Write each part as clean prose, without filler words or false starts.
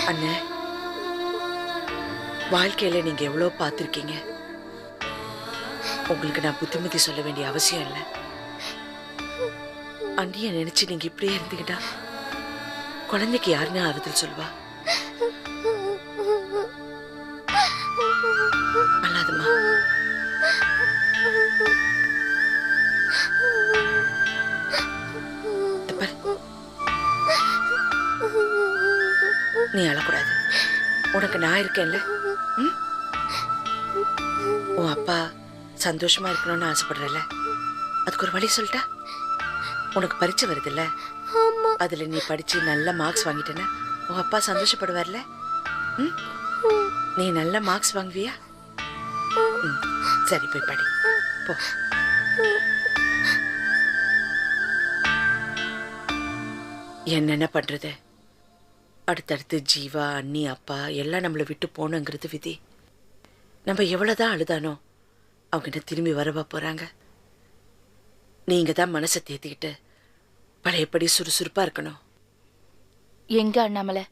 அண்ணே, வாழ்க்கையில நீங்க எவ்வளவு பார்த்திருக்கீங்க. உங்களுக்கு நான் புத்திமதி சொல்ல வேண்டிய அவசியம் இல்லை. அண்ணிய நினைச்சு நீங்க இப்படியே இருந்தீங்கன்னா குழந்தைக்கு யாருன்னு ஆறுதல் சொல்வா? அல்லாதம்மா. நீ அழக்கூடாது. உனக்கு நான் இருக்கேன்ல. உன் அப்பா சந்தோஷமா இருக்கணும்னு ஆசைப்படுறல, அதுக்கு ஒரு வழி சொல்லிட்டா? உனக்கு பரீட்சை வருது இல்ல, அதுல நீ படிச்சு நல்ல மார்க்ஸ் வாங்கிட்டேன்னா உன் அப்பா சந்தோஷப்படுவார்ல. நீ நல்ல மார்க்ஸ் வாங்குவியா? சரி, போய் படி போ. என்னென்ன பண்றது? அடுத்தடுத்து ஜீவா, அண்ணி, அப்பா எல்லாம் நம்மளை விட்டு போனங்கிறது விதி. நம்ம எவ்வளவுதான் அழுதானோ அவங்க என்ன திரும்பி வரவா போறாங்க? நீங்க தான் மனசை தேத்திக்கிட்டு பழையபடி சுறுசுறுப்பா இருக்கணும். எங்க அண்ணாமலை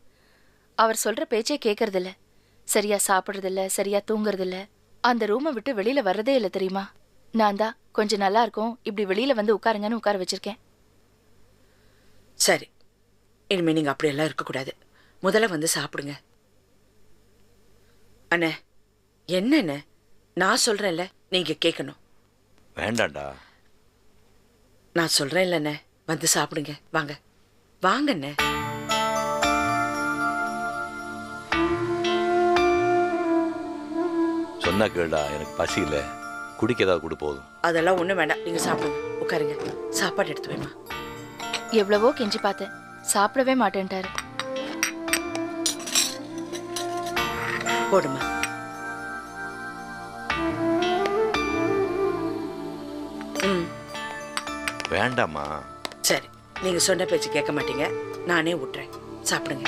அவர் சொல்ற பேச்சே கேட்கறது இல்ல. சரியா சாப்பிடுறது இல்ல, சரியா தூங்குறது இல்ல. அந்த ரூமை விட்டு வெளியில வர்றதே இல்ல தெரியுமா? நான் தான் கொஞ்சம் நல்லா இருக்கும், இப்படி வெளியில வந்து உட்காருங்கன்னு உட்கார வச்சிருக்கேன். சரி, இனிமே நீங்க அப்படியெல்லாம் இருக்கக்கூடாது. முதல்ல வந்து சாப்பிடுங்க. அண்ணே, என்னண்ணே, நான் சொல்றேன்ல, நீங்க கேட்கணும். வேண்டாண்டா. நான் சொல்றேன் இல்லண்ணே, வந்து சாப்பிடுங்க. வாங்க வாங்கண்ணே. சொன்னா கேளுடா, எனக்கு பசி இல்ல. குடிக்க ஏதாவது கொடு போதும். அதெல்லாம் ஒண்ணும் வேண்டாம், நீங்க சாப்பிடுங்க. உட்காருங்க, சாப்பாடு எடுத்து வைமா. எவ்வளவோ கெஞ்சி பார்த்தேன், சாப்பிடவே மாட்டேன்ட்டாரு. போடுமா. வேண்டாமா. சரி, நீங்க சொன்ன பேச்சு கேட்க மாட்டீங்க, நானே விட்டுறேன். சாப்பிடுங்க.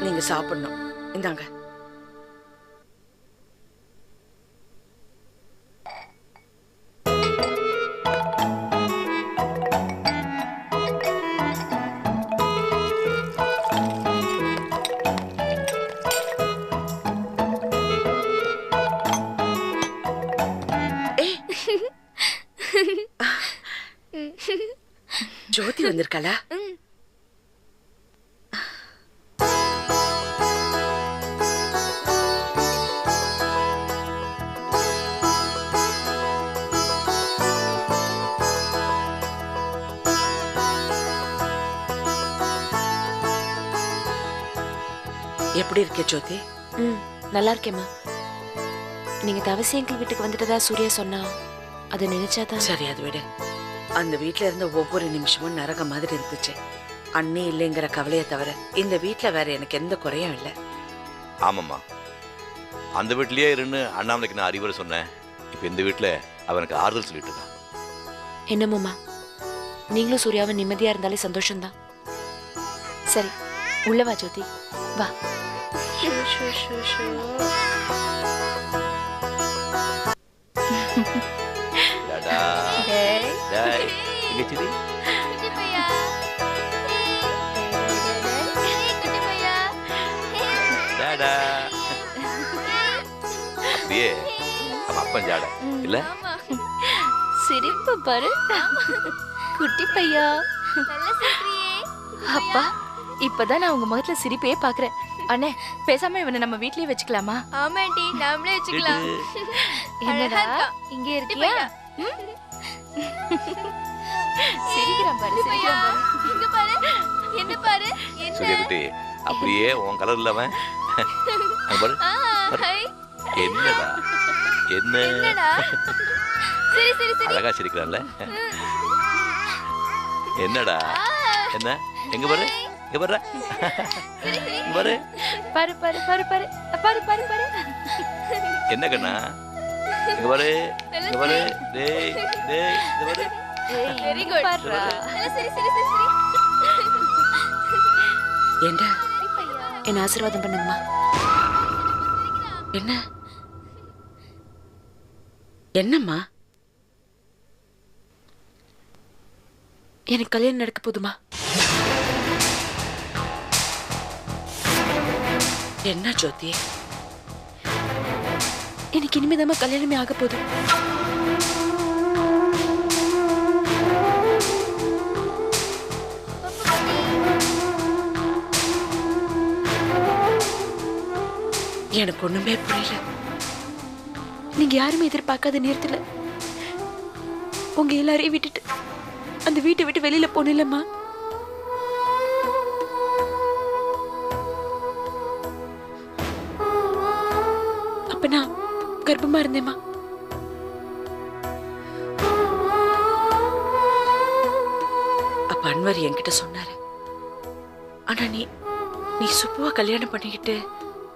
நீங்க சாப்பிடணும். இந்தாங்க. ஜோதி வந்திருக்காளா? எப்படி இருக்கே ஜோதி? நல்லா இருக்கேம்மா. நீங்க தவசி எங்கள் வீட்டுக்கு வந்துட்டதா சூர்யா சொன்னா அதை நினைச்சாதான். சரி, அது விட. அந்த வீட்டுல இருந்த ஒவ்வொரு நிமிஷமும் நரக மாதிரி இருந்துச்சு. அண்ணி இல்லைங்கிற கவலையை தவிர இந்த வீட்டுல வேற எனக்கு எந்த குறையும் இல்லை. ஆமாம்மா, அந்த வீட்லயே இருன்னு அண்ணாமலைக்கு நான் அறிவுரை சொன்னேன். இப்ப இந்த வீட்டுல அவனுக்கு ஆறுதல் சொல்லிட்டு இருக்கான். என்னமோம்மா, நீங்களும் சூர்யாவும் நிம்மதியா இருந்தாலே சந்தோஷம்தான். சரி, உள்ளவா ஜோதி, வா. அப்பன் ஜாட இல்ல, சிரிப்பு பாரு. குட்டி பையா. அப்பா, இப்பதான் நான் உங்க முகத்துல சிரிப்பே பாக்குறேன். அண்ணே, பேசாம இவனை நம்ம வீட்லயே வச்சுக்கலாமா? ஆமா ஆண்டி, நாமளே வச்சுக்கலாம். என்னடா இங்கே இருக்கியா? சிரிக்கிறான் பாரு, சிரிக்கிறான் பாரு. இங்க பாரு, என்ன பாரு, என்ன சூர்யா குட்டி அப்படியே உன் கலர் இல்லவன் பாரு. ஹாய். என்னடா என்ன என்னடா சரி சரி சரி அழகா சிரிக்கிறான்ல. என்னடா என்ன எங்க பாரு இங்க பாரு இங்க பாரு பாரு பாரு பாரு பாரு பாரு பாரு பாரு என்ன கண்ணா இங்க பாரு இங்க பாரு டேய் டேய் இங்க பாரு வெரி குட் பாருடா. சரி சரி சரி சரி ஏண்டா என்ன ஆசீர்வாதம் பண்ணுங்கம்மா. என்ன என்னம்மா? எனக்கு கல்யாணம் நடக்க போதுமா? என்ன ஜோதி? எனக்கு இனிமேதாம்மா கல்யாணமே ஆக போகுது. எனக்கு ஒண்ணுமே புரியல. நீங்க யாருமே எதிர்பார்க்காத நேரத்துல உங்க எல்லாரையும் விட்டுட்டு அந்த வீட்டை விட்டு வெளியில போனில்லம்மா. அப்ப நான் கர்ப்பமா இருந்தேம்மா. அப்ப அன்வர் என்கிட்ட சொன்னாரு. ஆனா நீ சுப்புவா கல்யாணம் பண்ணிக்கிட்டு